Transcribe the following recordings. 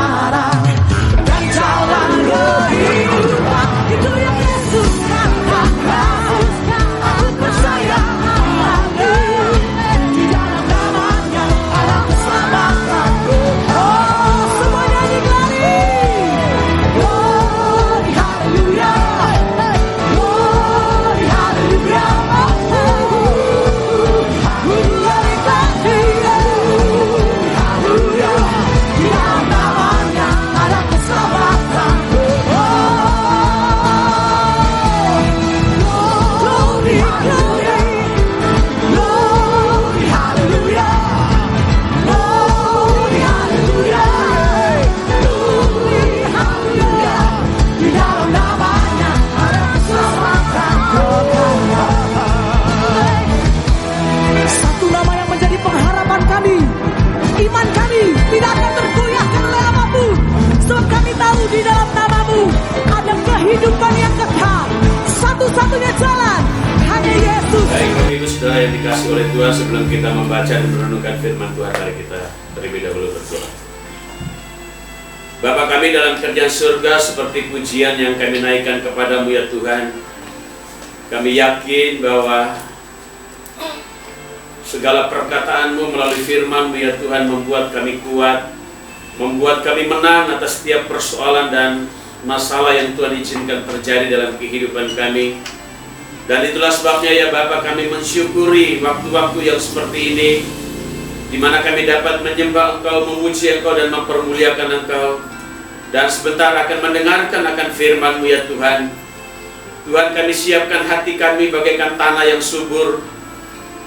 terang dan jalan kehidupan. Itu yang Yesus katakan. Aku percaya di dalam namanya ada keselamatan. Oh, semua nyanyi kali. Glory haleluya, glory haleluya. Di dalam namanya ada keselamatan. Glory, glory, glory, haleluya, glory, haleluya, glory, haleluya. Di dalam namanya ada keselamatan. Satu nama yang menjadi pengharapan kami. Iman kami tidak akan tergoyahkan oleh apapun. Sebab kami tahu di dalam namamu ada kehidupan yang kekal. Satu-satunya jalan hanya Yesus. Baik, Bapak Ibu Saudara yang dikasih oleh Tuhan, sebelum kita membaca dan merenungkan firman Tuhan, mari kita terlebih dahulu berdoa. Bapa kami dalam kerjaan surga, seperti pujian yang kami naikkan kepadamu ya Tuhan, kami yakin bahwa segala perkataanmu melalui firman-Mu ya Tuhan membuat kami kuat, membuat kami menang atas setiap persoalan dan masalah yang Tuhan izinkan terjadi dalam kehidupan kami. Dan itulah sebabnya ya Bapa, kami mensyukuri waktu-waktu yang seperti ini, di mana kami dapat menyembah Engkau, memuji Engkau dan mempermuliakan Engkau, dan sebentar akan mendengarkan akan firman-Mu ya Tuhan. Tuhan, kami siapkan hati kami bagaikan tanah yang subur,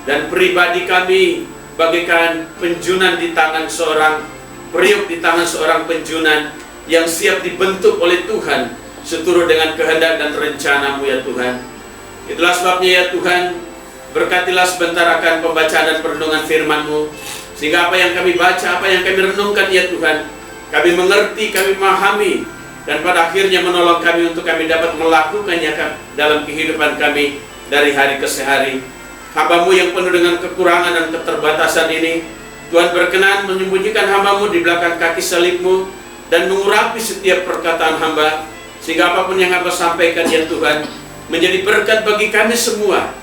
dan pribadi kami bagaikan penjunan di tangan seorang periuk, di tangan seorang penjunan yang siap dibentuk oleh Tuhan seturut dengan kehendak dan rencana-Mu ya Tuhan. Itulah sebabnya ya Tuhan, berkatilah sebentar akan pembacaan dan perenungan firman-Mu, sehingga apa yang kami baca, apa yang kami renungkan ya Tuhan, kami mengerti, kami memahami, dan pada akhirnya menolong kami untuk kami dapat melakukannya dalam kehidupan kami dari hari ke hari. Hamba-Mu yang penuh dengan kekurangan dan keterbatasan ini, Tuhan berkenan menyembunyikan hamba-Mu di belakang kaki salib-Mu dan mengurapi setiap perkataan hamba, sehingga apapun yang hamba sampaikan ya Tuhan menjadi berkat bagi kami semua.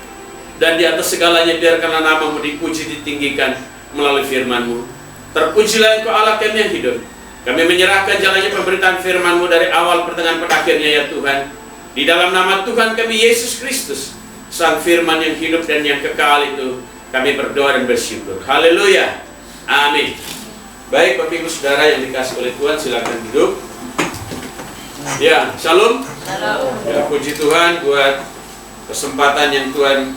Dan di atas segalanya biarkanlah nama-Mu dipuji, ditinggikan melalui firman-Mu. Terpujilah Engkau Allah kami yang hidup. Kami menyerahkan jalannya pemberitaan firman-Mu dari awal pertengahan pada akhirnya ya Tuhan. Di dalam nama Tuhan kami Yesus Kristus, Sang firman yang hidup dan yang kekal itu, kami berdoa dan bersyukur. Haleluya. Amin. Baik Bapak Ibu Saudara yang dikasih oleh Tuhan, silakan duduk. Ya, shalom. Ya, puji Tuhan buat kesempatan yang Tuhan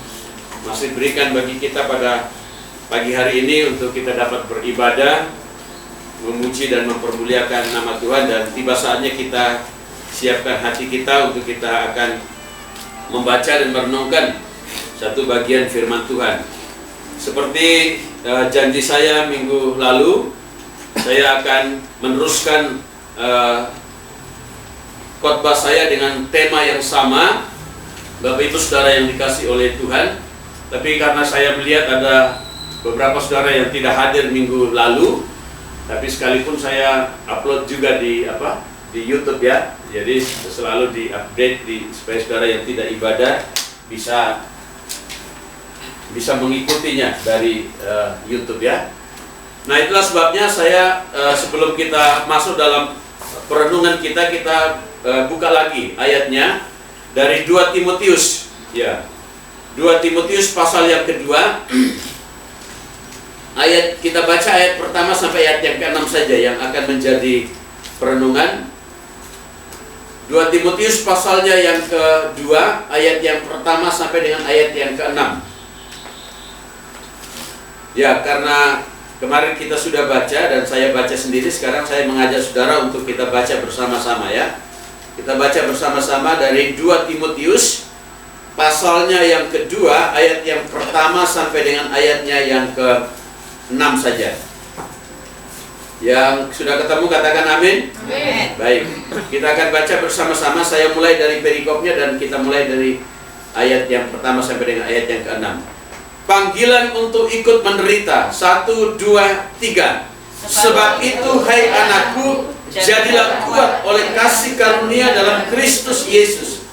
masih berikan bagi kita pada pagi hari ini untuk kita dapat beribadah, memuji dan mempermuliakan nama Tuhan. Dan tiba saatnya kita siapkan hati kita untuk kita akan membaca dan merenungkan satu bagian firman Tuhan. Seperti janji saya minggu lalu, saya akan meneruskan khotbah saya dengan tema yang sama, Bapak Ibu Saudara yang dikasih oleh Tuhan. Tapi karena saya melihat ada beberapa saudara yang tidak hadir minggu lalu, tapi sekalipun saya upload juga di YouTube ya, jadi selalu diupdate supaya saudara yang tidak ibadah bisa mengikutinya dari YouTube ya. Nah itulah sebabnya saya sebelum kita masuk dalam perenungan kita buka lagi ayatnya dari 2 Timotius ya. 2 Timotius pasal yang kedua, kita baca ayat pertama sampai ayat yang ke-6 saja yang akan menjadi perenungan. 2 Timotius pasalnya yang kedua, ayat yang pertama sampai dengan ayat yang ke-6. Ya, karena kemarin kita sudah baca dan saya baca sendiri, sekarang saya mengajak saudara untuk kita baca bersama-sama ya. Kita baca bersama-sama dari 2 Timotius pasalnya yang kedua, ayat yang pertama sampai dengan ayatnya yang ke-6 saja. Yang sudah ketemu katakan amin. Amin. Baik, kita akan baca bersama-sama. Saya mulai dari perikopnya dan kita mulai dari ayat yang pertama sampai dengan ayat yang ke-6. Panggilan untuk ikut menderita. 1, 2, 3. Sebab itu, hai anakku, jadilah kuat oleh kasih karunia dalam Kristus Yesus.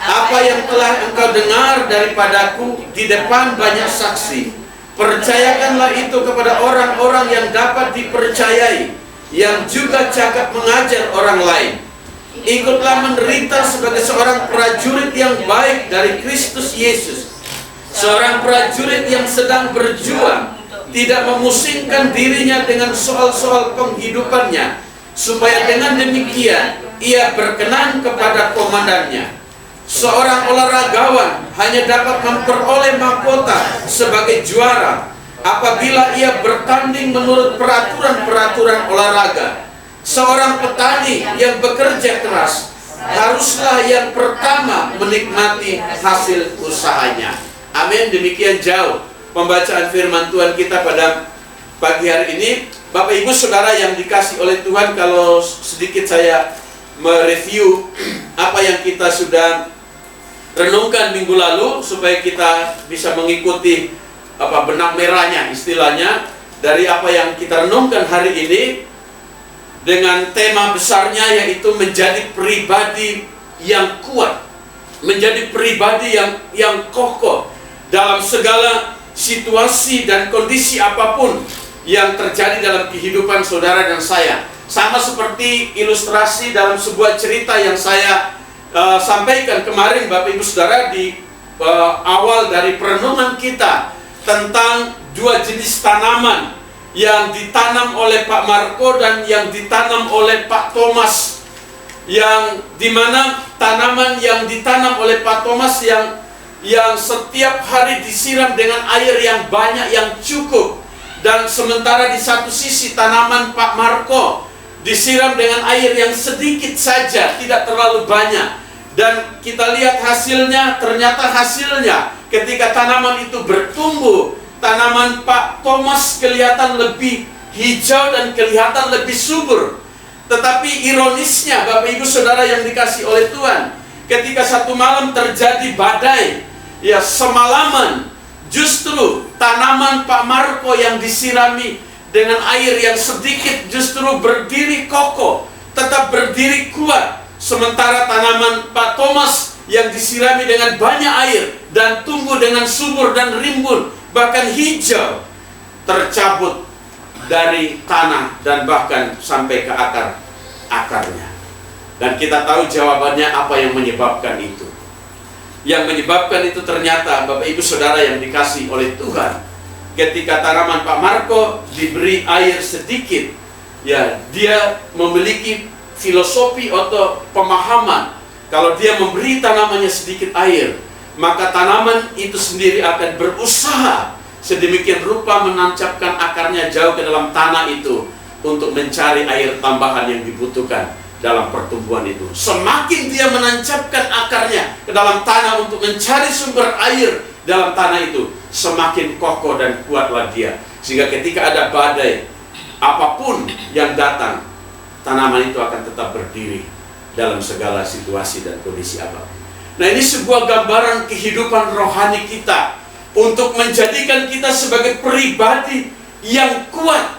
Apa yang telah engkau dengar daripadaku di depan banyak saksi, percayakanlah itu kepada orang-orang yang dapat dipercayai, yang juga cakap mengajar orang lain. Ikutlah menderita sebagai seorang prajurit yang baik dari Kristus Yesus, seorang prajurit yang sedang berjuang, tidak memusingkan dirinya dengan soal-soal penghidupannya, supaya dengan demikian ia berkenan kepada komandannya. Seorang olahragawan hanya dapat memperoleh mahkota sebagai juara apabila ia bertanding menurut peraturan-peraturan olahraga. Seorang petani yang bekerja keras haruslah yang pertama menikmati hasil usahanya. Amin. Demikian jauh pembacaan firman Tuhan kita pada pagi hari ini. Bapak Ibu Saudara yang dikasih oleh Tuhan, kalau sedikit saya mereview apa yang kita sudah renungkan minggu lalu, supaya kita bisa mengikuti benang merahnya istilahnya dari apa yang kita renungkan hari ini, dengan tema besarnya yaitu menjadi pribadi yang kuat, menjadi pribadi yang kokoh dalam segala situasi dan kondisi apapun yang terjadi dalam kehidupan saudara dan saya. Sama seperti ilustrasi dalam sebuah cerita yang saya sampaikan kemarin Bapak Ibu Saudara di awal dari perenungan kita tentang dua jenis tanaman yang ditanam oleh Pak Marco dan yang ditanam oleh Pak Thomas, yang dimana tanaman yang ditanam oleh Pak Thomas yang setiap hari disiram dengan air yang banyak, yang cukup, dan sementara di satu sisi tanaman Pak Marco disiram dengan air yang sedikit saja, tidak terlalu banyak. Dan kita lihat hasilnya, ternyata hasilnya ketika tanaman itu bertumbuh, tanaman Pak Thomas kelihatan lebih hijau dan kelihatan lebih subur. Tetapi ironisnya Bapak Ibu Saudara yang dikasih oleh Tuhan, ketika satu malam terjadi badai, ya semalaman justru tanaman Pak Marco yang disirami dengan air yang sedikit justru berdiri kokoh, tetap berdiri kuat. Sementara tanaman Pak Thomas yang disirami dengan banyak air dan tumbuh dengan subur dan rimbun, bahkan hijau, tercabut dari tanah dan bahkan sampai ke akarnya. Dan kita tahu jawabannya apa yang menyebabkan itu. Yang menyebabkan itu ternyata Bapak Ibu Saudara yang dikasih oleh Tuhan, ketika tanaman Pak Marco diberi air sedikit, ya dia memiliki filosofi atau pemahaman, kalau dia memberi tanamannya sedikit air, maka tanaman itu sendiri akan berusaha sedemikian rupa menancapkan akarnya jauh ke dalam tanah itu untuk mencari air tambahan yang dibutuhkan dalam pertumbuhan itu. Semakin dia menancapkan akarnya ke dalam tanah untuk mencari sumber air dalam tanah itu, semakin kokoh dan kuatlah dia. Sehingga ketika ada badai apapun yang datang, tanaman itu akan tetap berdiri dalam segala situasi dan kondisi apapun. Nah, ini sebuah gambaran kehidupan rohani kita untuk menjadikan kita sebagai pribadi yang kuat.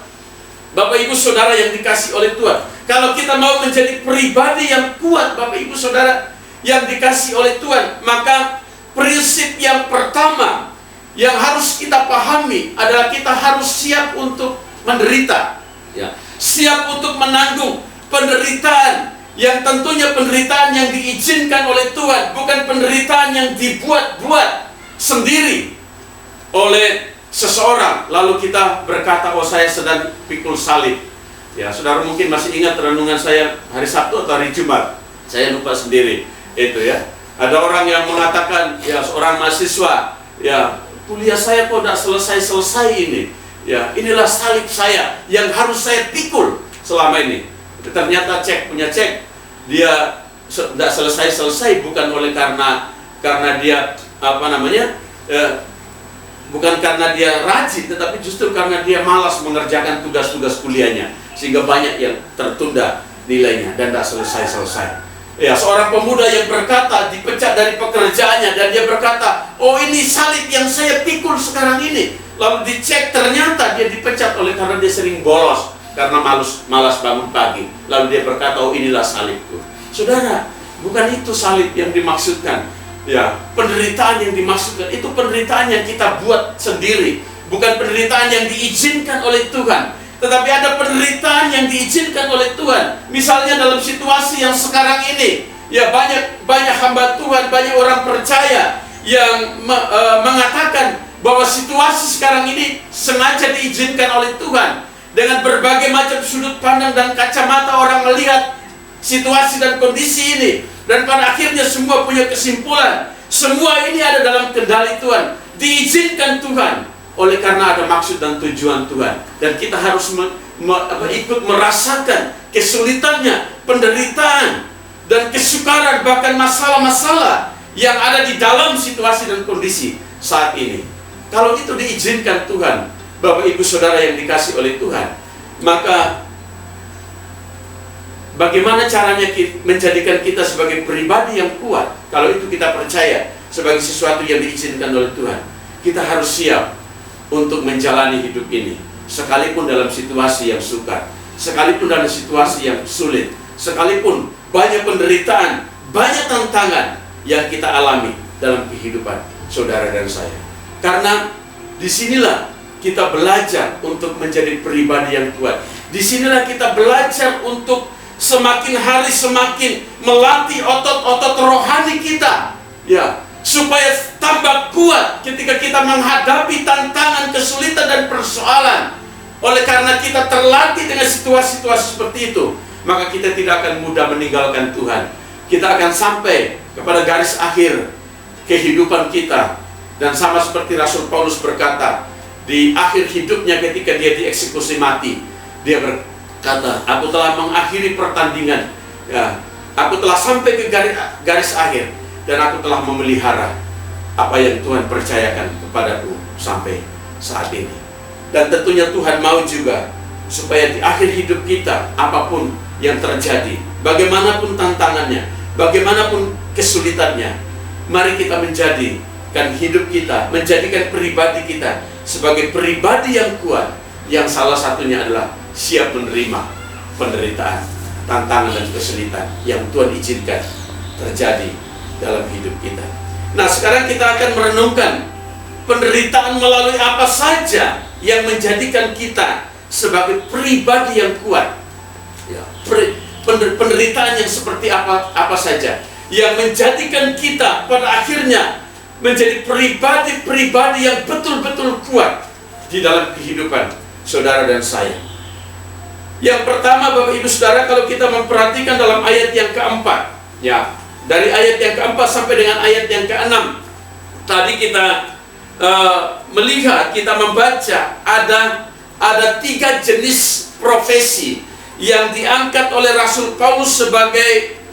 Bapak Ibu Saudara yang dikasih oleh Tuhan, kalau kita mau menjadi pribadi yang kuat, Bapak Ibu Saudara yang dikasih oleh Tuhan, maka prinsip yang pertama yang harus kita pahami adalah kita harus siap untuk menderita, ya. Siap untuk menanggung penderitaan, yang tentunya penderitaan yang diizinkan oleh Tuhan, bukan penderitaan yang dibuat-buat sendiri oleh seseorang. Lalu kita berkata, oh saya sedang pikul salib. Ya, saudara mungkin masih ingat renungan saya hari Sabtu atau hari Jumat, saya lupa sendiri itu ya. Ada orang yang mengatakan, ya seorang mahasiswa, ya kuliah saya kok tidak selesai-selesai ini. Ya, inilah salib saya yang harus saya pikul selama ini. Ternyata punya cek, dia tidak selesai-selesai bukan oleh karena dia bukan karena dia rajin, tetapi justru karena dia malas mengerjakan tugas-tugas kuliahnya, sehingga banyak yang tertunda nilainya dan tidak selesai-selesai. Ya, seorang pemuda yang berkata dipecat dari pekerjaannya dan dia berkata, oh ini salib yang saya pikul sekarang ini. Lalu dicek, ternyata dia dipecat oleh karena dia sering bolos karena malas bangun pagi. Lalu dia berkata, oh inilah salibku. Saudara, bukan itu salib yang dimaksudkan. Ya, penderitaan yang dimaksudkan itu penderitaan yang kita buat sendiri, bukan penderitaan yang diizinkan oleh Tuhan. Tetapi ada penderitaan yang diizinkan oleh Tuhan. Misalnya dalam situasi yang sekarang ini, ya banyak hamba Tuhan, banyak orang percaya yang mengatakan bahwa situasi sekarang ini sengaja diizinkan oleh Tuhan. Dengan berbagai macam sudut pandang dan kacamata orang melihat situasi dan kondisi ini. Dan pada akhirnya semua punya kesimpulan, semua ini ada dalam kendali Tuhan, diizinkan Tuhan, oleh karena ada maksud dan tujuan Tuhan. Dan kita harus ikut merasakan kesulitannya, penderitaan, dan kesukaran, bahkan masalah-masalah yang ada di dalam situasi dan kondisi saat ini. Kalau itu diizinkan Tuhan, Bapak Ibu Saudara yang dikasih oleh Tuhan, maka bagaimana caranya menjadikan kita sebagai pribadi yang kuat? Kalau itu kita percaya sebagai sesuatu yang diizinkan oleh Tuhan, kita harus siap untuk menjalani hidup ini, sekalipun dalam situasi yang sukar, sekalipun dalam situasi yang sulit, sekalipun banyak penderitaan, banyak tantangan yang kita alami dalam kehidupan saudara dan saya. Karena disinilah kita belajar untuk menjadi pribadi yang kuat. Disinilah kita belajar untuk semakin hari semakin melatih otot-otot rohani kita, ya, supaya tambah kuat ketika kita menghadapi tantangan, kesulitan dan persoalan. Oleh karena kita terlatih dengan situasi-situasi seperti itu, maka kita tidak akan mudah meninggalkan Tuhan. Kita akan sampai kepada garis akhir kehidupan kita. Dan sama seperti Rasul Paulus berkata di akhir hidupnya ketika dia dieksekusi mati, dia berkata, aku telah mengakhiri pertandingan, ya, aku telah sampai ke garis akhir, dan aku telah memelihara apa yang Tuhan percayakan kepadaku sampai saat ini. Dan tentunya Tuhan mau juga supaya di akhir hidup kita, apapun yang terjadi, bagaimanapun tantangannya, bagaimanapun kesulitannya, mari kita menjadikan hidup kita, menjadikan pribadi kita sebagai pribadi yang kuat, yang salah satunya adalah siap menerima penderitaan, tantangan dan kesulitan yang Tuhan izinkan terjadi dalam hidup kita. Nah, sekarang kita akan merenungkan penderitaan melalui apa saja yang menjadikan kita sebagai pribadi yang kuat. Ya, penderitaan yang seperti apa saja yang menjadikan kita pada akhirnya menjadi pribadi-pribadi yang betul-betul kuat di dalam kehidupan saudara dan saya. Yang pertama, Bapak Ibu Saudara, kalau kita memperhatikan dalam ayat yang keempat, ya, dari ayat yang keempat sampai dengan ayat yang keenam, tadi kita melihat, kita membaca ada 3 jenis profesi yang diangkat oleh Rasul Paulus sebagai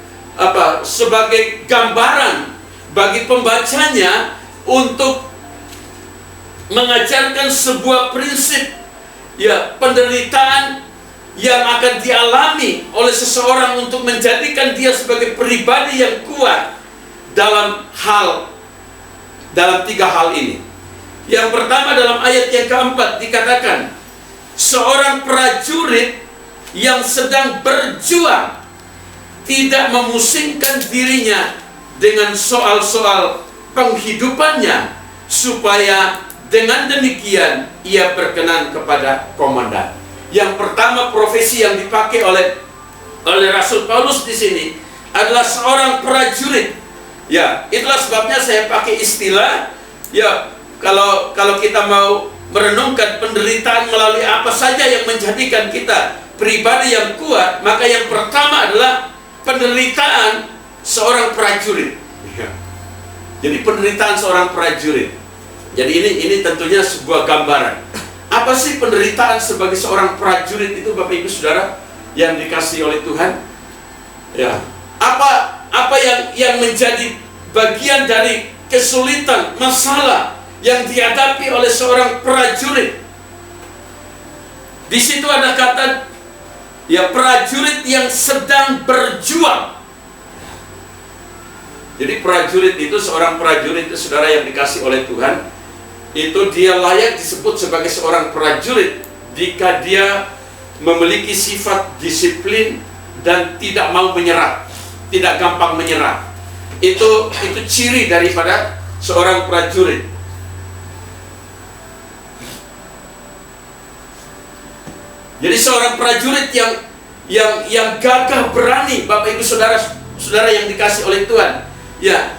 sebagai gambaran bagi pembacanya untuk mengajarkan sebuah prinsip, ya, penderitaan yang akan dialami oleh seseorang untuk menjadikan dia sebagai pribadi yang kuat dalam 3 hal ini. Yang pertama, dalam ayat yang keempat dikatakan, seorang prajurit yang sedang berjuang tidak memusingkan dirinya dengan soal-soal penghidupannya, supaya dengan demikian ia berkenan kepada komandan. Yang pertama, profesi yang dipakai oleh Rasul Paulus di sini adalah seorang prajurit. Ya, itulah sebabnya saya pakai istilah, ya, kalau kita mau merenungkan penderitaan melalui apa saja yang menjadikan kita pribadi yang kuat, maka yang pertama adalah penderitaan seorang prajurit. Jadi penderitaan seorang prajurit. Jadi ini tentunya sebuah gambaran. Apa sih penderitaan sebagai seorang prajurit itu, Bapak Ibu Saudara yang dikasihi oleh Tuhan? Ya, apa yang menjadi bagian dari kesulitan, masalah yang dihadapi oleh seorang prajurit? Di situ ada kata, ya, prajurit yang sedang berjuang. Jadi prajurit itu, seorang prajurit itu, saudara yang dikasih oleh Tuhan, itu dia layak disebut sebagai seorang prajurit jika dia memiliki sifat disiplin dan tidak mau menyerah, tidak gampang menyerah. Itu ciri daripada seorang prajurit. Jadi seorang prajurit yang gagah berani, Bapak Ibu saudara yang dikasih oleh Tuhan, ya,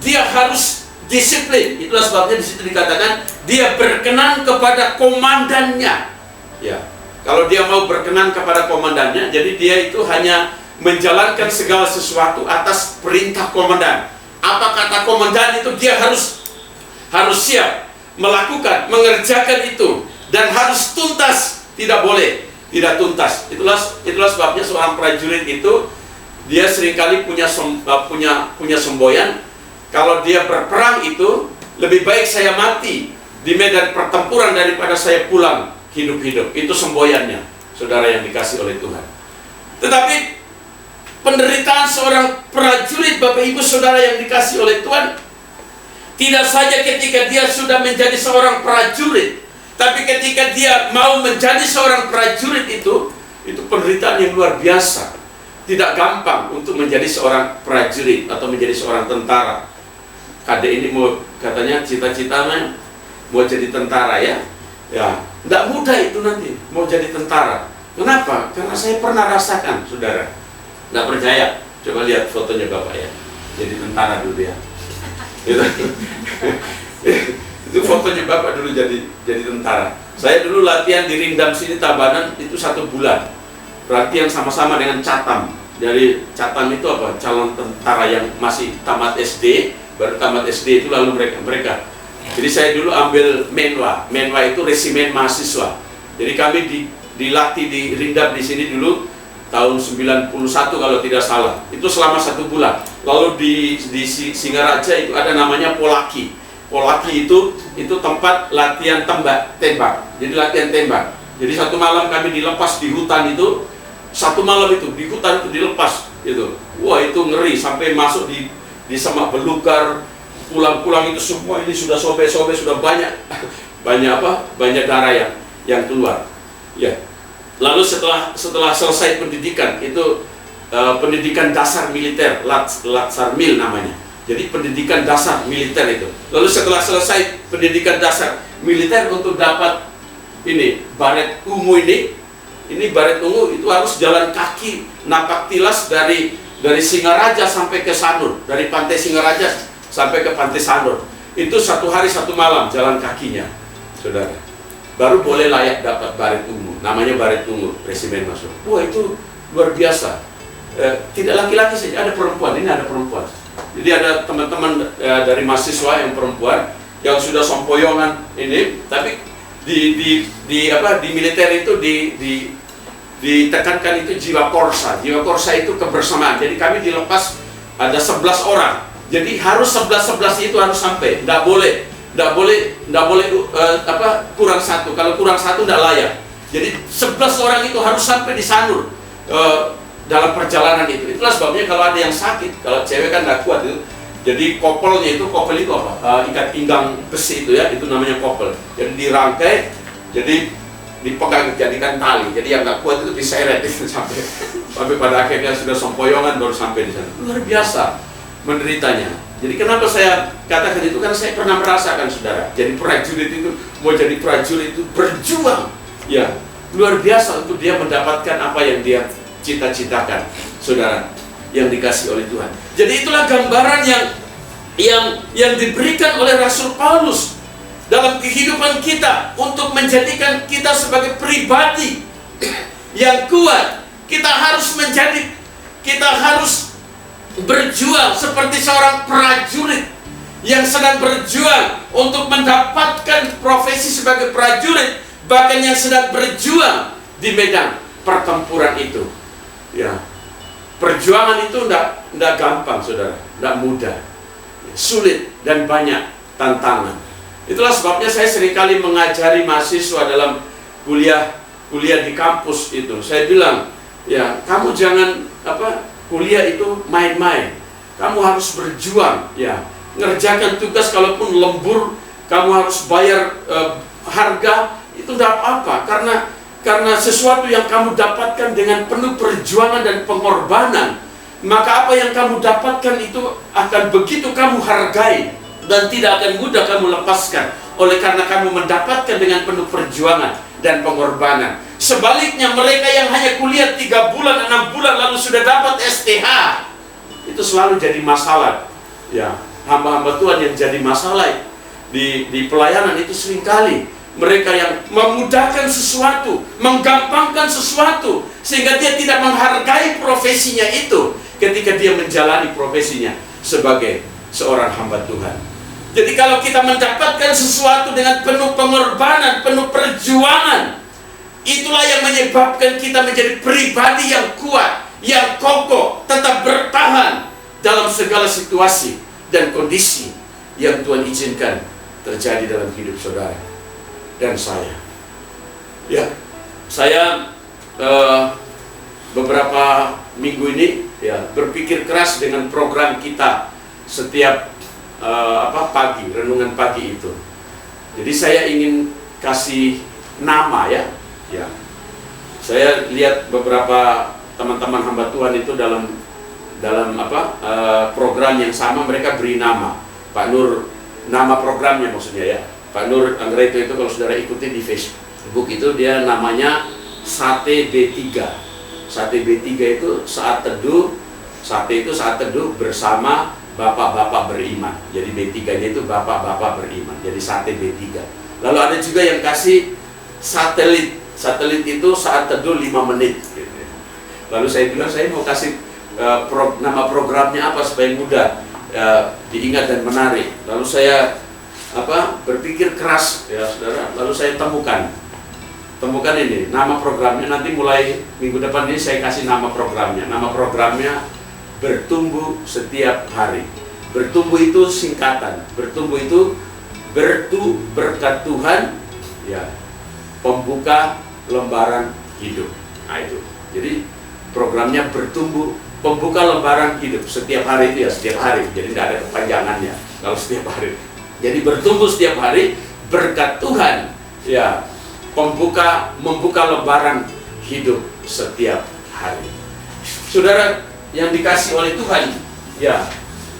dia harus disiplin. Itulah sebabnya di situ dikatakan dia berkenan kepada komandannya. Ya, kalau dia mau berkenan kepada komandannya, jadi dia itu hanya menjalankan segala sesuatu atas perintah komandan. Apa kata komandan itu dia harus siap melakukan, mengerjakan itu, dan harus tuntas, tidak boleh tidak tuntas. Itulah sebabnya seorang prajurit itu dia seringkali punya semboyan. Kalau dia berperang itu lebih baik saya mati di medan pertempuran daripada saya pulang hidup-hidup. Itu semboyannya, saudara yang dikasih oleh Tuhan. Tetapi penderitaan seorang prajurit, Bapak Ibu Saudara yang dikasih oleh Tuhan, tidak saja ketika dia sudah menjadi seorang prajurit, tapi ketika dia mau menjadi seorang prajurit itu penderitaan yang luar biasa. Tidak gampang untuk menjadi seorang prajurit atau menjadi seorang tentara. Kadek ini katanya cita-citanya mau jadi tentara, ya. Ya, tidak mudah itu nanti mau jadi tentara. Kenapa? Karena saya pernah rasakan, saudara. Nggak percaya? Coba lihat fotonya Bapak ya. Jadi tentara dulu ya. Itu fotonya Bapak dulu jadi tentara. Saya dulu latihan di Rindam sini Tabanan itu 1 bulan. Latihan sama-sama dengan Catam. Dari Catam itu apa? Calon tentara yang masih tamat SD, baru tamat SD itu lalu mereka. Jadi saya dulu ambil Menwa. Menwa itu resimen mahasiswa. Jadi kami dilatih di Rindam di sini dulu tahun 91 kalau tidak salah. Itu selama 1 bulan. Lalu di Singaraja itu ada namanya Polaki. Polaki itu tempat latihan tembak. Jadi latihan tembak. Jadi 1 malam kami dilepas di hutan itu. 1 malam itu di hutan itu dilepas gitu. Wah, itu ngeri sampai masuk di semak belukar. Pulang-pulang itu semua ini sudah sobek-sobek, sudah banyak darah yang keluar. Ya. Lalu setelah selesai pendidikan itu pendidikan dasar militer, Latsarmil namanya. Jadi pendidikan dasar militer itu. Lalu setelah selesai pendidikan dasar militer untuk dapat ini baret ungu ini baret ungu itu harus jalan kaki napak tilas dari Singaraja sampai ke Sanur, dari pantai Singaraja sampai ke pantai Sanur. Itu 1 hari 1 malam jalan kakinya, saudara. Baru boleh layak dapat baret ungu. Namanya baret ungu, resimen masuk. Wah, itu luar biasa. Tidak laki-laki saja, ada perempuan. Ini ada perempuan. Jadi ada teman-teman dari mahasiswa yang perempuan yang sudah sompoyongan ini, tapi di militer itu ditekankan itu jiwa korsa. Jiwa korsa itu kebersamaan. Jadi kami dilepas ada 11 orang. Jadi harus 11 itu harus sampai. Tidak boleh kurang 1. Kalau kurang 1 tidak layak. Jadi 11 orang itu harus sampai di Sanur dalam perjalanan itu. Itulah sebabnya kalau ada yang sakit, kalau cewek kan tidak kuat itu. Jadi kopel itu apa? Ikat pinggang besi itu ya, itu namanya kopel. Jadi dirangkai, jadi dipegang, jadikan tali. Jadi yang nggak kuat itu diseret itu sampai pada akhirnya sudah sempoyongan baru sampai di sana. Luar biasa menderitanya. Jadi kenapa saya katakan itu? Karena saya pernah merasakan, saudara. Jadi prajurit itu mau jadi prajurit itu berjuang, ya luar biasa untuk dia mendapatkan apa yang dia cita-citakan, saudara, yang dikasih oleh Tuhan. Jadi itulah gambaran yang diberikan oleh Rasul Paulus dalam kehidupan kita untuk menjadikan kita sebagai pribadi yang kuat. Kita harus berjuang seperti seorang prajurit yang sedang berjuang untuk mendapatkan profesi sebagai prajurit, bahkan yang sedang berjuang di medan pertempuran itu. Ya, perjuangan itu tidak gampang, saudara, tidak mudah, sulit dan banyak tantangan. Itulah sebabnya saya seringkali mengajari mahasiswa dalam kuliah di kampus itu. Saya bilang, ya kamu jangan kuliah itu main-main. Kamu harus berjuang, ya ngerjakan tugas kalaupun lembur, kamu harus bayar harga, itu tidak apa-apa, karena karena sesuatu yang kamu dapatkan dengan penuh perjuangan dan pengorbanan, maka apa yang kamu dapatkan itu akan begitu kamu hargai dan tidak akan mudah kamu lepaskan, oleh karena kamu mendapatkan dengan penuh perjuangan dan pengorbanan. Sebaliknya, mereka yang hanya kuliah 3 bulan, 6 bulan lalu sudah dapat STH, itu selalu jadi masalah. Ya, hamba-hamba Tuhan yang jadi masalah di pelayanan itu seringkali mereka yang memudahkan sesuatu, menggampangkan sesuatu, sehingga dia tidak menghargai profesinya itu ketika dia menjalani profesinya sebagai seorang hamba Tuhan. Jadi kalau kita mendapatkan sesuatu dengan penuh pengorbanan, penuh perjuangan, itulah yang menyebabkan kita menjadi pribadi yang kuat, yang kokoh, tetap bertahan dalam segala situasi dan kondisi yang Tuhan izinkan terjadi dalam hidup saudara dan saya. Ya, saya beberapa minggu ini ya berpikir keras dengan program kita setiap pagi, renungan pagi itu. Jadi saya ingin kasih nama ya. Saya lihat beberapa teman-teman hamba Tuhan itu dalam program yang sama, mereka beri nama. Pak Nur, nama programnya maksudnya ya. Pak Nur Anggraito itu kalau saudara ikuti di Facebook itu dia namanya Sate B3. Sate B3 itu saat teduh, sate itu saat teduh bersama bapak-bapak beriman. Jadi B3-nya itu bapak-bapak beriman. Jadi Sate B3. Lalu ada juga yang kasih satelit. Satelit itu saat teduh 5 menit. Lalu saya bilang saya mau kasih nama programnya apa supaya mudah diingat dan menarik. Lalu saya berpikir keras ya saudara. Lalu saya temukan ini nama programnya. Nanti mulai minggu depan ini saya kasih nama programnya. Nama programnya bertumbuh setiap hari. Bertumbuh itu singkatan. Bertumbuh itu berkat Tuhan ya, pembuka lembaran hidup. Nah itu. Jadi programnya bertumbuh, pembuka lembaran hidup setiap hari itu ya, setiap hari. Jadi tidak ada kepanjangannya kalau setiap hari. Jadi bertumbuh setiap hari berkat Tuhan ya, membuka lembaran hidup setiap hari. Saudara yang dikasih oleh Tuhan ya,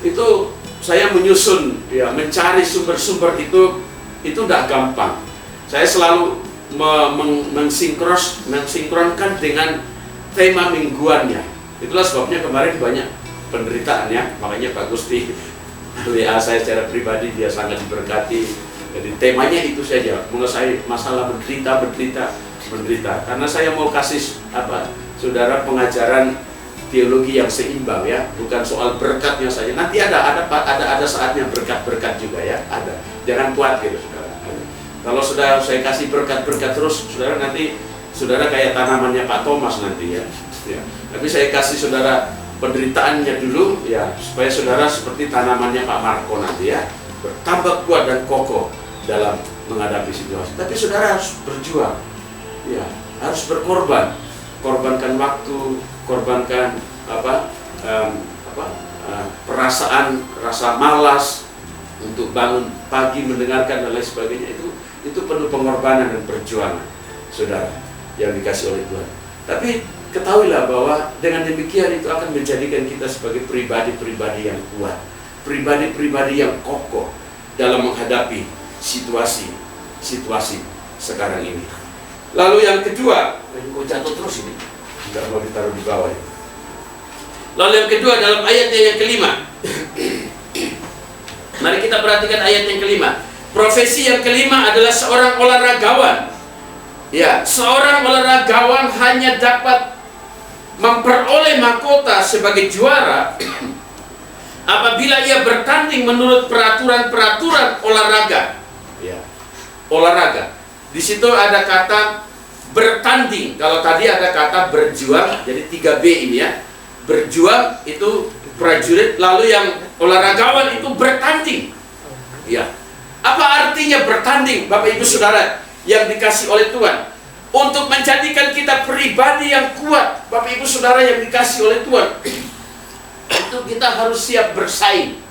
itu saya menyusun ya, mencari sumber-sumber itu tidak gampang. Saya selalu mensinkronkan dengan tema mingguannya. Itulah sebabnya kemarin banyak penderitaan ya. Makanya Pak Gusti WA saya secara pribadi, dia sangat diberkati. Jadi temanya itu saja, mengenai masalah menderita. Karena saya mau kasih saudara pengajaran teologi yang seimbang ya, bukan soal berkatnya saja. Nanti ada saatnya berkat juga ya, ada. Jangan khawatir saudara. Kalau sudah saya kasih berkat terus, saudara nanti saudara kayak tanamannya Pak Thomas nanti ya. Tapi saya kasih saudara penderitaannya dulu ya, supaya saudara seperti tanamannya Pak Marco nanti ya, bertambah kuat dan kokoh dalam menghadapi situasi. Tapi saudara harus berjuang ya, harus berkorban, korbankan waktu, korbankan perasaan rasa malas untuk bangun pagi mendengarkan dan lain sebagainya. Itu penuh pengorbanan dan perjuangan saudara yang dikasih oleh Tuhan. Tapi ketahuilah bahwa dengan demikian itu akan menjadikan kita sebagai pribadi-pribadi yang kuat, pribadi-pribadi yang kokoh dalam menghadapi situasi sekarang ini. Lalu yang kedua, kok jatuh terus ini? Tidak mau ditaruh di bawah ya. Lalu yang kedua dalam ayatnya yang kelima. Mari kita perhatikan ayat yang kelima. Profesi yang kelima adalah seorang olahragawan. Ya, seorang olahragawan hanya dapat memperoleh mahkota sebagai juara apabila ia bertanding menurut peraturan-peraturan olahraga. Ya, olahraga. Di situ ada kata bertanding. Kalau tadi ada kata berjuang, jadi 3B ini ya. Berjuang itu prajurit, lalu yang olahragawan itu bertanding. Ya. Apa artinya bertanding, Bapak Ibu Saudara yang dikasih oleh Tuhan? Untuk menjadikan kita pribadi yang kuat, Bapak Ibu Saudara yang dikasih oleh Tuhan, itu kita harus siap bersaing.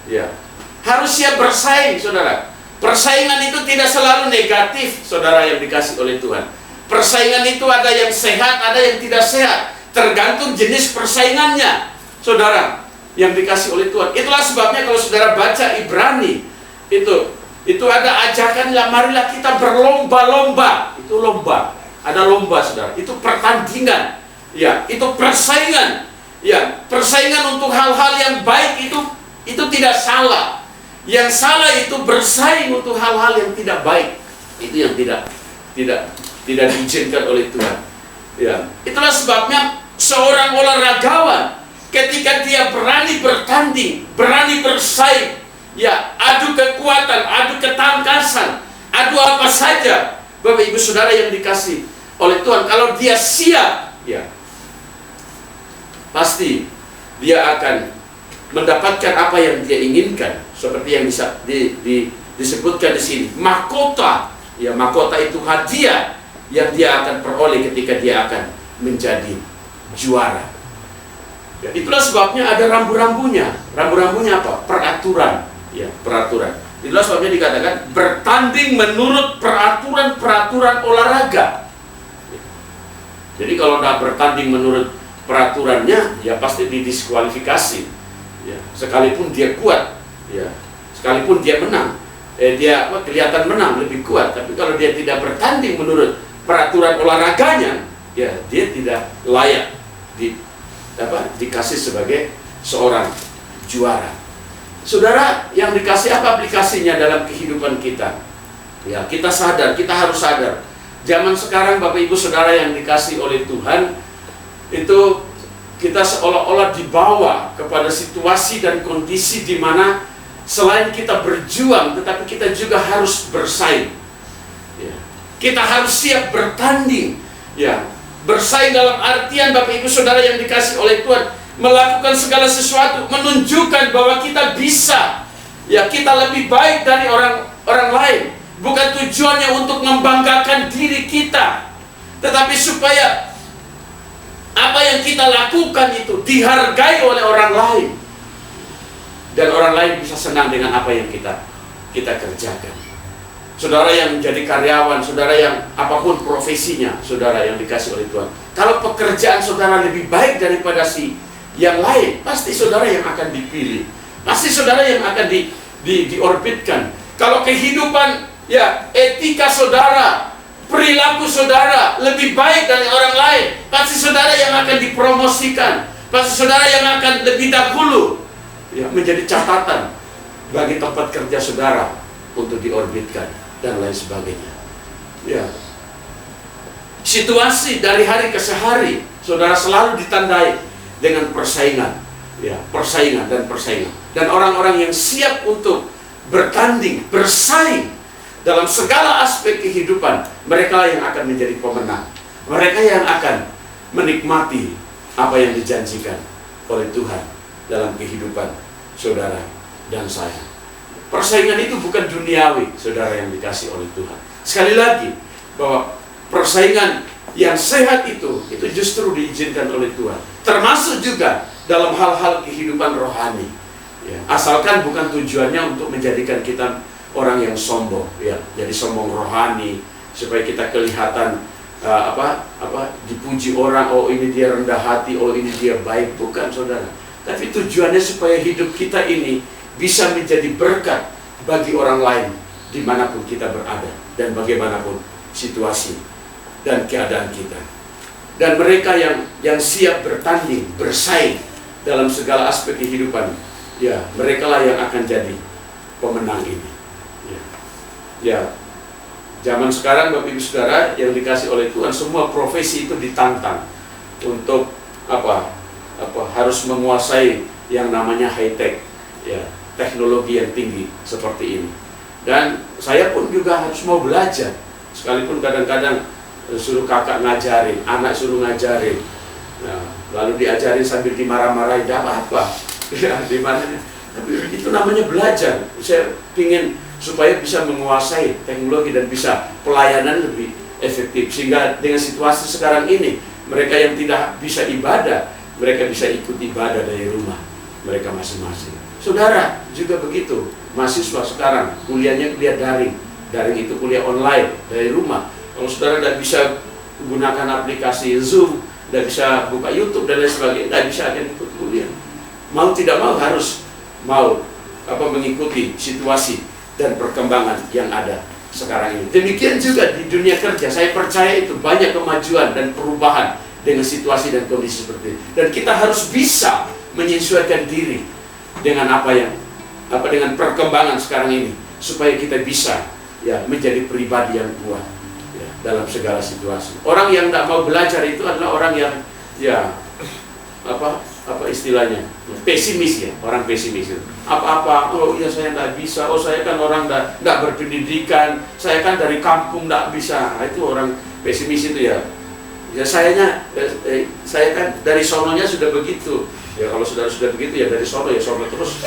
Ya. Harus siap bersaing, Saudara. Persaingan itu tidak selalu negatif, Saudara yang dikasih oleh Tuhan. Persaingan itu ada yang sehat, ada yang tidak sehat. Tergantung jenis persaingannya, saudara, yang dikasih oleh Tuhan. Itulah sebabnya kalau saudara baca Ibrani, itu ada ajakan, marilah kita berlomba-lomba. Itu lomba, ada lomba, saudara. Itu pertandingan, ya, itu persaingan, ya, persaingan untuk hal-hal yang baik itu tidak salah. Yang salah itu bersaing untuk hal-hal yang tidak baik. Itu yang tidak diizinkan oleh Tuhan. Ya, itulah sebabnya seorang olahragawan ketika dia berani bertanding, berani bersaing, ya, adu kekuatan, adu ketangkasan, adu apa saja, Bapak Ibu Saudara yang dikasih oleh Tuhan, kalau dia siap, ya, pasti dia akan mendapatkan apa yang dia inginkan, seperti yang bisa disebutkan di sini. Mahkota, ya, mahkota itu hadiah yang dia akan peroleh ketika dia akan menjadi juara. Ya, itulah sebabnya ada rambu-rambunya. Rambu-rambunya apa? Peraturan, ya, peraturan. Itulah sebabnya dikatakan bertanding menurut peraturan olahraga. Jadi kalau tidak bertanding menurut peraturannya, ya pasti didiskualifikasi. Ya, sekalipun dia kuat, ya, sekalipun dia menang, dia kelihatan menang, lebih kuat, tapi kalau dia tidak bertanding menurut peraturan olahraganya, ya, dia tidak layak dikasih sebagai seorang juara. Saudara yang dikasih, apa aplikasinya dalam kehidupan kita? Ya, kita sadar, kita harus sadar. Zaman sekarang Bapak Ibu Saudara yang dikasih oleh Tuhan, itu kita seolah-olah dibawa kepada situasi dan kondisi di mana selain kita berjuang, tetapi kita juga harus bersaing. Ya. Kita harus siap bertanding. Ya. Bersaing dalam artian Bapak Ibu Saudara yang dikasih oleh Tuhan, melakukan segala sesuatu, menunjukkan bahwa kita bisa. Ya, kita lebih baik dari orang lain. Bukan tujuannya untuk membanggakan diri kita, tetapi supaya apa yang kita lakukan itu dihargai oleh orang lain, dan orang lain bisa senang dengan apa yang kita kerjakan. Saudara yang menjadi karyawan, saudara yang apapun profesinya, saudara yang dikasih oleh Tuhan, kalau pekerjaan saudara lebih baik daripada si yang lain, pasti saudara yang akan dipilih, pasti saudara yang akan diorbitkan. Kalau kehidupan, ya, etika saudara, perilaku saudara lebih baik dari orang lain, pasti saudara yang akan dipromosikan, pasti saudara yang akan lebih dahulu, ya, menjadi catatan bagi tempat kerja saudara untuk diorbitkan dan lain sebagainya. Ya, situasi dari hari ke hari saudara selalu ditandai dengan persaingan, ya, persaingan. Dan orang-orang yang siap untuk bertanding, bersaing dalam segala aspek kehidupan, mereka yang akan menjadi pemenang. Mereka yang akan menikmati apa yang dijanjikan oleh Tuhan dalam kehidupan saudara dan saya. Persaingan itu bukan duniawi, saudara yang dikasih oleh Tuhan. Sekali lagi, bahwa persaingan yang sehat itu justru diizinkan oleh Tuhan. Termasuk juga dalam hal-hal kehidupan rohani. Ya, asalkan bukan tujuannya untuk menjadikan kita orang yang sombong, ya, jadi sombong rohani supaya kita kelihatan dipuji orang, oh ini dia rendah hati, oh ini dia baik, bukan saudara. Tapi tujuannya supaya hidup kita ini bisa menjadi berkat bagi orang lain dimanapun kita berada dan bagaimanapun situasi dan keadaan kita. Dan mereka yang siap bertanding, bersaing dalam segala aspek kehidupan, ya, mereka lah yang akan jadi pemenang ini. Ya, zaman sekarang Bapak Ibu Saudara yang dikasih oleh Tuhan, semua profesi itu ditantang untuk harus menguasai yang namanya high tech, ya, teknologi yang tinggi seperti ini. Dan saya pun juga harus mau belajar, sekalipun kadang-kadang suruh kakak ngajarin, anak suruh ngajarin, nah, lalu diajarin sambil dimarah-marahin, tidak apa-apa, ya, di mana? Tapi itu namanya belajar. Saya ingin supaya bisa menguasai teknologi dan bisa pelayanan lebih efektif, sehingga dengan situasi sekarang ini mereka yang tidak bisa ibadah, mereka bisa ikut ibadah dari rumah mereka masing-masing. Saudara juga begitu, mahasiswa sekarang kuliahnya kuliah daring itu kuliah online dari rumah. Kalau saudara tidak bisa gunakan aplikasi Zoom, tidak bisa buka YouTube dan lain sebagainya, tidak bisa akan ikut kuliah. Mau tidak mau harus mengikuti situasi dan perkembangan yang ada sekarang ini. Demikian juga di dunia kerja, saya percaya itu banyak kemajuan dan perubahan dengan situasi dan kondisi seperti ini. Dan kita harus bisa menyesuaikan diri dengan dengan perkembangan sekarang ini, supaya kita bisa menjadi pribadi yang kuat dalam segala situasi. Orang yang tidak mau belajar itu adalah orang yang istilahnya pesimis ya, orang pesimis itu. Saya tidak bisa, saya kan orang tidak berpendidikan, saya kan dari kampung tidak bisa. Itu orang pesimis itu ya. Saya kan dari sononya sudah begitu. Ya kalau sudah begitu ya dari sono terus.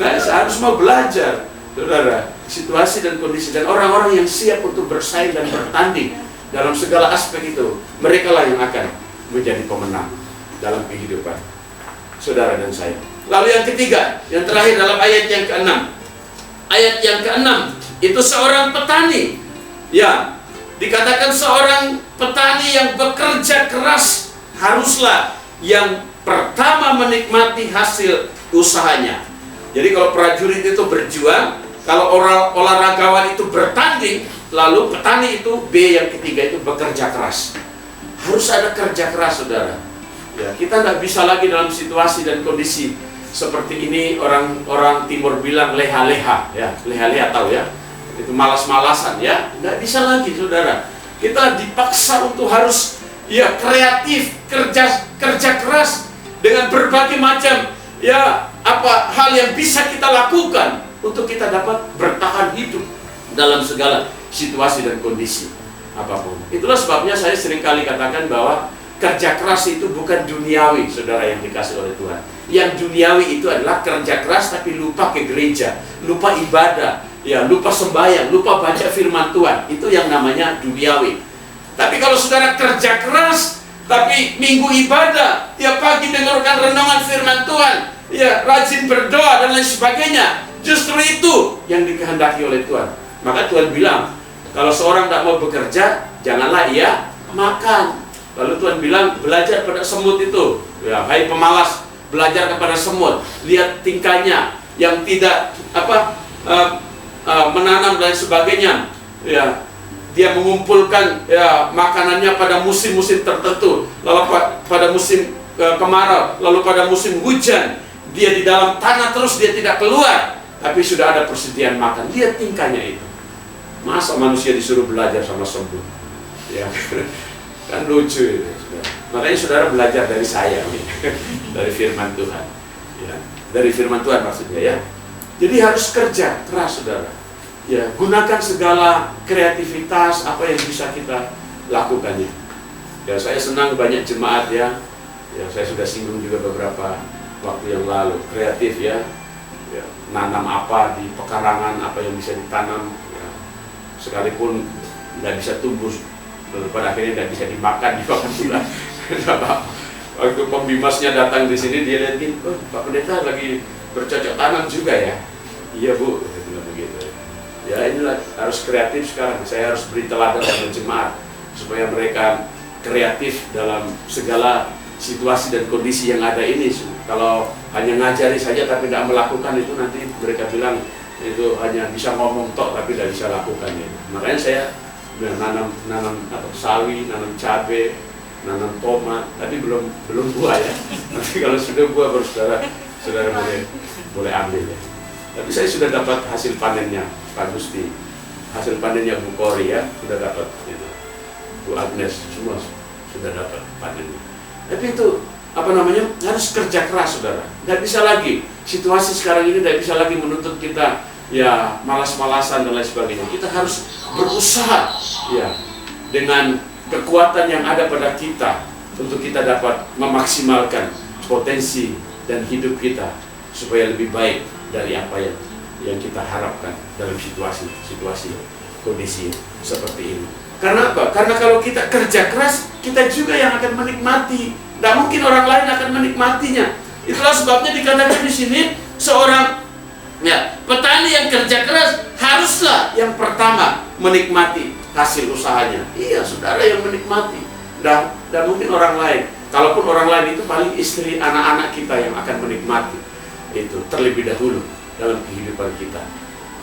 Nah, harus mau belajar, saudara, situasi dan kondisi, dan orang-orang yang siap untuk bersaing dan bertanding dalam segala aspek itu, mereka lah yang akan menjadi pemenang dalam kehidupan saudara dan saya. Lalu yang ketiga, yang terakhir dalam ayat yang ke-6. Ayat yang ke-6 itu seorang petani. Ya, dikatakan seorang petani yang bekerja keras haruslah yang pertama menikmati hasil usahanya. Jadi kalau prajurit itu berjuang, kalau olahragawan itu bertanding, lalu petani itu B yang ketiga itu bekerja keras. Harus ada kerja keras, saudara. Ya, kita tidak bisa lagi dalam situasi dan kondisi seperti ini. Orang Timur bilang leha-leha, ya, leha-leha tahu ya? Itu malas-malasan, ya. Tidak bisa lagi, saudara. Kita dipaksa untuk harus kreatif, kerja keras dengan berbagai macam hal yang bisa kita lakukan untuk kita dapat bertahan hidup dalam segala situasi dan kondisi apapun. Itulah sebabnya saya seringkali katakan bahwa kerja keras itu bukan duniawi, saudara yang dikasih oleh Tuhan. Yang duniawi itu adalah kerja keras tapi lupa ke gereja, lupa ibadah, lupa sembahyang, lupa baca firman Tuhan. Itu yang namanya duniawi. Tapi kalau saudara kerja keras tapi minggu ibadah, pagi dengarkan renungan firman Tuhan, rajin berdoa dan lain sebagainya, justru itu yang dikehendaki oleh Tuhan. Maka Tuhan bilang, kalau seorang tidak mau bekerja, janganlah ia makan. Lalu Tuhan bilang, belajar pada semut itu. Hai pemalas, belajar kepada semut. Lihat tingkahnya yang tidak menanam dan sebagainya. Dia mengumpulkan makanannya pada musim-musim tertentu. Lalu pada musim kemarau, lalu pada musim hujan, dia di dalam tanah terus, dia tidak keluar, tapi sudah ada persediaan makan. Lihat tingkahnya itu. Masa manusia disuruh belajar sama semut? Kan lucu itu. Makanya saudara belajar dari saya nih. Dari firman Tuhan. Dari firman Tuhan maksudnya ya. Jadi harus kerja keras, saudara. Gunakan segala kreativitas apa yang bisa kita lakukannya. Saya senang banyak jemaat saya sudah singgung juga beberapa waktu yang lalu, kreatif nanam apa di pekarangan, apa yang bisa ditanam, sekalipun tidak bisa tumbuh, pada akhirnya tidak bisa dimakan pula. Waktu pembimasnya datang di sini, dia lihatin, Pak Pendeta lagi bercocok tanam juga ya. Iya Bu, saya bilang begitu. Inilah harus kreatif sekarang. Saya harus beri teladan pada jemaat supaya mereka kreatif dalam segala situasi dan kondisi yang ada ini. Kalau hanya ngajari saja tapi tidak melakukan, itu nanti mereka bilang itu hanya bisa ngomong tok tapi tidak bisa lakukan. Makanya saya nanam sawi, nanam cabai, nanam tomat, tapi belum buah ya. Nanti kalau sudah buah baru saudara boleh ambil ya. Tapi saya sudah dapat hasil panennya, Pak Gusti, hasil panennya Bu Kori sudah dapat itu. Bu Agnes semua sudah dapat panennya. Tapi itu harus kerja keras, saudara. Tidak bisa lagi situasi sekarang ini, tidak bisa lagi menuntut kita malas-malasan dan lain sebagainya. Kita harus berusaha dengan kekuatan yang ada pada kita untuk kita dapat memaksimalkan potensi dan hidup kita supaya lebih baik dari apa yang kita harapkan dalam situasi kondisi seperti ini. Karena apa? Karena kalau kita kerja keras, kita juga yang akan menikmati. Tidak mungkin orang lain akan menikmatinya. Itulah sebabnya dikatakan di sini seorang petani yang kerja keras haruslah yang pertama menikmati hasil usahanya. Iya, saudara yang menikmati. Dan mungkin orang lain. Kalaupun orang lain itu paling istri, anak-anak kita yang akan menikmati itu terlebih dahulu dalam kehidupan kita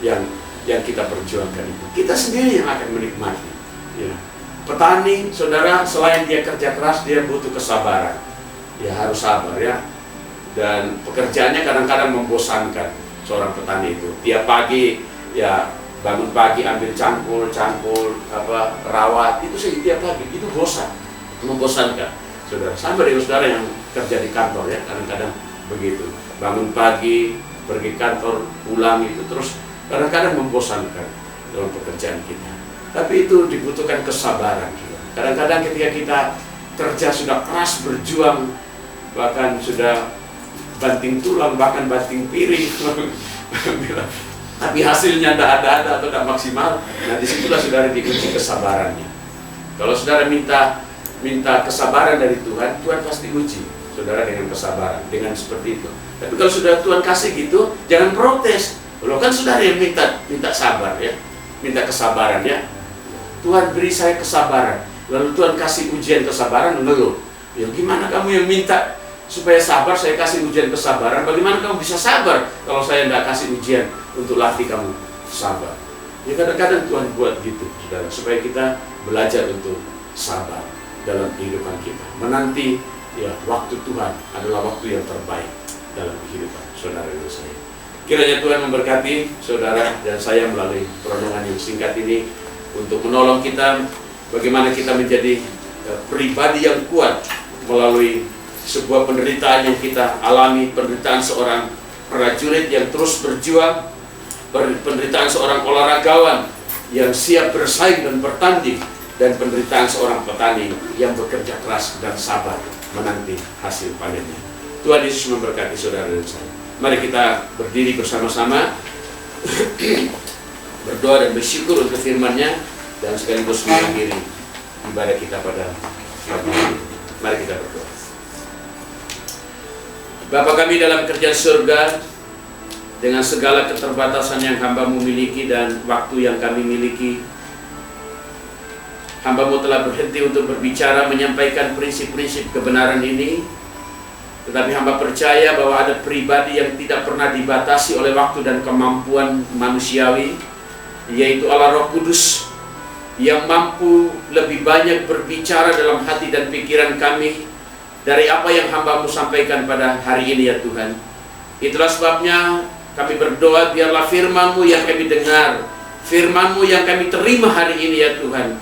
yang kita perjuangkan itu. Kita sendiri yang akan menikmati. Ya. Petani, saudara, selain dia kerja keras, dia butuh kesabaran. Ya harus sabar ya. Dan pekerjaannya kadang-kadang membosankan seorang petani itu. Tiap pagi ya bangun pagi ambil cangkul, rawat, itu sih tiap pagi. Itu bosan, membosankan. Saudara, sama dengan saudara yang kerja di kantor ya, kadang-kadang begitu. Bangun pagi, pergi kantor, pulang itu terus kadang-kadang membosankan dalam pekerjaan kita. Tapi itu dibutuhkan kesabaran juga. Kadang-kadang ketika kita kerja sudah keras berjuang, bahkan sudah banting tulang, bahkan banting piring, tapi hasilnya tidak ada atau tidak maksimal. Nah disitulah saudara diuji kesabarannya. Kalau saudara minta kesabaran dari Tuhan, Tuhan pasti uji saudara dengan kesabaran, dengan seperti itu. Tapi kalau sudah Tuhan kasih gitu, jangan protes. Loh kan saudara yang minta sabar ya, minta kesabaran ya. Tuhan beri saya kesabaran, lalu Tuhan kasih ujian kesabaran, loh. Ya gimana kamu yang minta supaya sabar, saya kasih ujian kesabaran, bagaimana kamu bisa sabar kalau saya tidak kasih ujian untuk latih kamu sabar? Ya kadang-kadang Tuhan buat gitu, saudara, supaya kita belajar untuk sabar dalam kehidupan kita. Menanti ya waktu Tuhan adalah waktu yang terbaik dalam kehidupan saudara dan saya. Kiranya Tuhan memberkati saudara dan saya melalui perenungan yang singkat ini untuk menolong kita bagaimana kita menjadi pribadi yang kuat melalui sebuah penderitaan yang kita alami, penderitaan seorang prajurit yang terus berjuang, penderitaan seorang olahragawan yang siap bersaing dan bertanding, dan penderitaan seorang petani yang bekerja keras dan sabar menanti hasil panennya. Tuhan Yesus memberkati saudara dan saya. Mari kita berdiri bersama-sama berdoa dan bersyukur untuk firman-Nya dan sekaligus mengakhiri ibadah kita pada pagi ini. Mari kita berdoa. Bapa kami dalam kerjaan surga, dengan segala keterbatasan yang hamba-Mu miliki dan waktu yang kami miliki, hamba-Mu telah berhenti untuk berbicara, menyampaikan prinsip-prinsip kebenaran ini. Tetapi hamba percaya bahwa ada pribadi yang tidak pernah dibatasi oleh waktu dan kemampuan manusiawi, yaitu Allah Roh Kudus, yang mampu lebih banyak berbicara dalam hati dan pikiran kami dari apa yang hamba-Mu sampaikan pada hari ini ya Tuhan. Itulah sebabnya kami berdoa, biarlah firman-Mu yang kami dengar, firman-Mu yang kami terima hari ini ya Tuhan,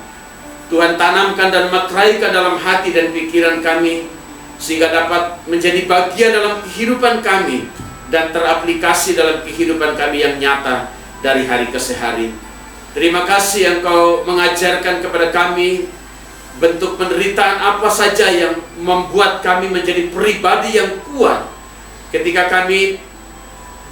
Tuhan tanamkan dan materaikan dalam hati dan pikiran kami, sehingga dapat menjadi bagian dalam kehidupan kami dan teraplikasi dalam kehidupan kami yang nyata dari hari ke hari. Terima kasih Engkau mengajarkan kepada kami bentuk penderitaan apa saja yang membuat kami menjadi pribadi yang kuat ketika kami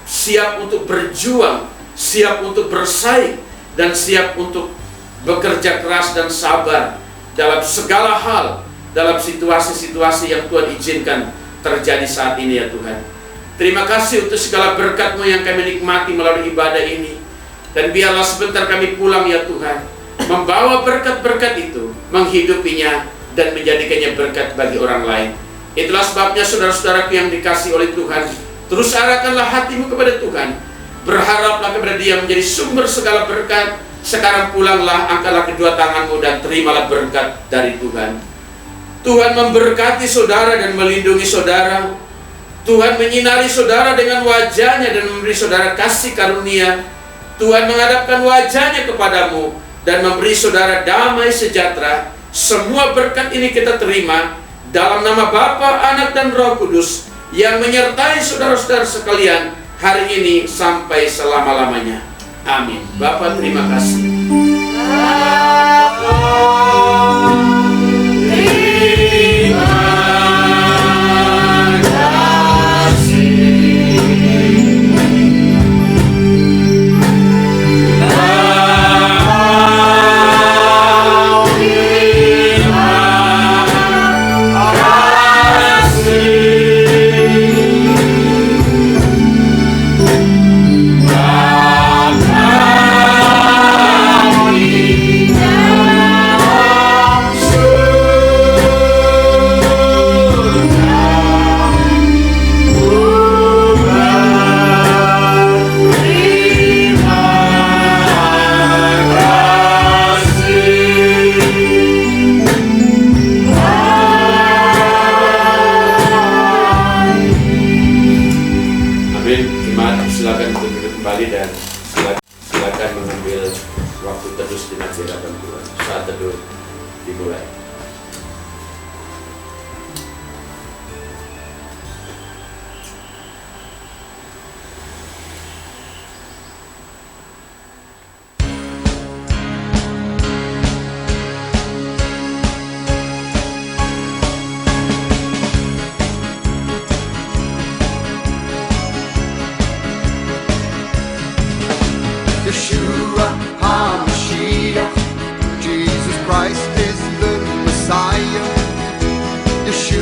siap untuk berjuang, siap untuk bersaing, dan siap untuk bekerja keras dan sabar dalam segala hal, dalam situasi-situasi yang Tuhan izinkan terjadi saat ini ya Tuhan. Terima kasih untuk segala berkat-Mu yang kami nikmati melalui ibadah ini. Dan biarlah sebentar kami pulang ya Tuhan, membawa berkat-berkat itu, menghidupinya dan menjadikannya berkat bagi orang lain. Itulah sebabnya saudara-saudaraku yang dikasihi oleh Tuhan, terus arahkanlah hatimu kepada Tuhan, berharaplah kepada Dia menjadi sumber segala berkat. Sekarang pulanglah, angkatlah kedua tanganmu dan terimalah berkat dari Tuhan. Tuhan memberkati saudara dan melindungi saudara. Tuhan menyinari saudara dengan wajah-Nya dan memberi saudara kasih karunia. Tuhan menghadapkan wajah-Nya kepadamu dan memberi saudara damai sejahtera. Semua berkat ini kita terima dalam nama Bapa, Anak, dan Roh Kudus yang menyertai saudara-saudara sekalian hari ini sampai selama-lamanya. Amin. Bapa, terima kasih. Yeah.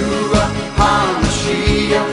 Yeshua HaMashiach